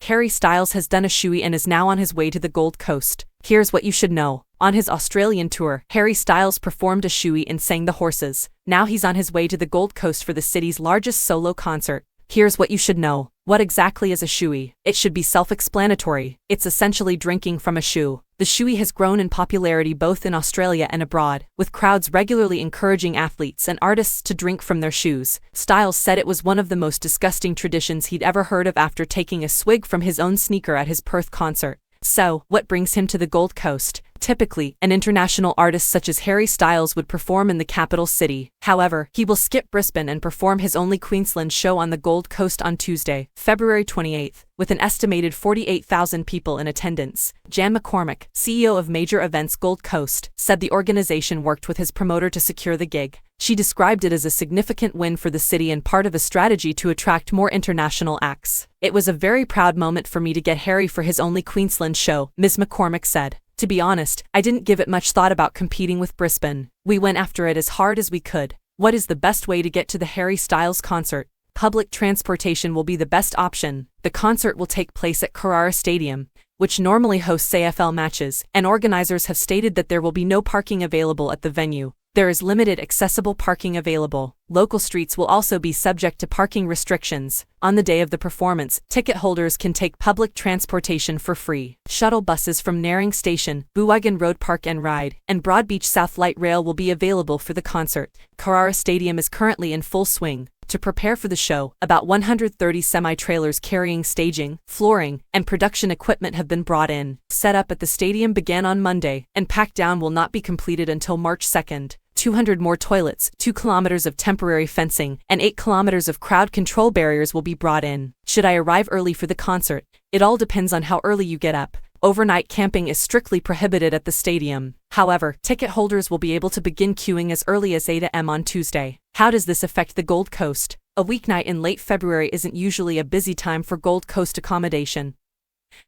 Harry Styles has done a shoey and is now on his way to the Gold Coast. Here's what you should know. On his Australian tour, Harry Styles performed a shoey and sang The Horses. Now he's on his way to the Gold Coast for the city's largest solo concert. Here's what you should know. What exactly is a shoey? It should be self-explanatory. It's essentially drinking from a shoe. The shoey has grown in popularity both in Australia and abroad, with crowds regularly encouraging athletes and artists to drink from their shoes. Styles said it was one of the most disgusting traditions he'd ever heard of after taking a swig from his own sneaker at his Perth concert. So, what brings him to the Gold Coast? Typically, an international artist such as Harry Styles would perform in the capital city. However, he will skip Brisbane and perform his only Queensland show on the Gold Coast on Tuesday, February 28th, with an estimated 48,000 people in attendance. Jan McCormack, CEO of Major Events Gold Coast, said the organization worked with his promoter to secure the gig. She described it as a significant win for the city and part of a strategy to attract more international acts. "It was a very proud moment for me to get Harry for his only Queensland show," Ms. McCormack said. "To be honest, I didn't give it much thought about competing with Brisbane. We went after it as hard as we could." What is the best way to get to the Harry Styles concert? Public transportation will be the best option. The concert will take place at Carrara Stadium, which normally hosts AFL matches, and organizers have stated that there will be no parking available at the venue. There is limited accessible parking available. Local streets will also be subject to parking restrictions. On the day of the performance, ticket holders can take public transportation for free. Shuttle buses from Naring Station, Buwagan Road Park and Ride, and Broadbeach South Light Rail will be available for the concert. Carrara Stadium is currently in full swing. To prepare for the show, about 130 semi-trailers carrying staging, flooring, and production equipment have been brought in. Setup at the stadium began on Monday, and pack-down will not be completed until March 2nd. 200 more toilets, 2 kilometers of temporary fencing, and 8 kilometers of crowd control barriers will be brought in. Should I arrive early for the concert? It all depends on how early you get up. Overnight camping is strictly prohibited at the stadium. However, ticket holders will be able to begin queuing as early as 8 a.m. on Tuesday. How does this affect the Gold Coast? A weeknight in late February isn't usually a busy time for Gold Coast accommodation.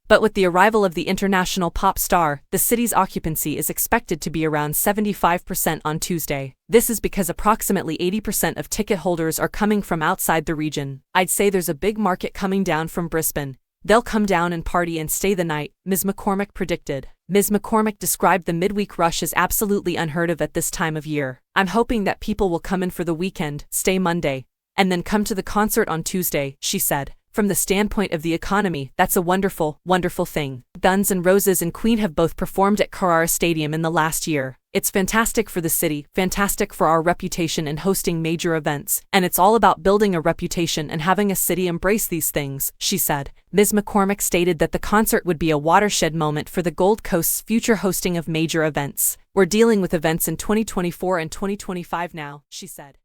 But with the arrival of the international pop star, the city's occupancy is expected to be around 75% on Tuesday. This is because approximately 80% of ticket holders are coming from outside the region. I'd say there's a big market coming down from Brisbane. They'll come down and party and stay the night, Ms. McCormack predicted. Ms. McCormack described the midweek rush as absolutely unheard of at this time of year. "I'm hoping that people will come in for the weekend, stay Monday, and then come to the concert on Tuesday," she said. "From the standpoint of the economy, that's a wonderful, wonderful thing. Guns N' Roses and Queen have both performed at Carrara Stadium in the last year. It's fantastic for the city, fantastic for our reputation in hosting major events, and it's all about building a reputation and having a city embrace these things," she said. Ms. McCormack stated that the concert would be a watershed moment for the Gold Coast's future hosting of major events. "We're dealing with events in 2024 and 2025 now," she said.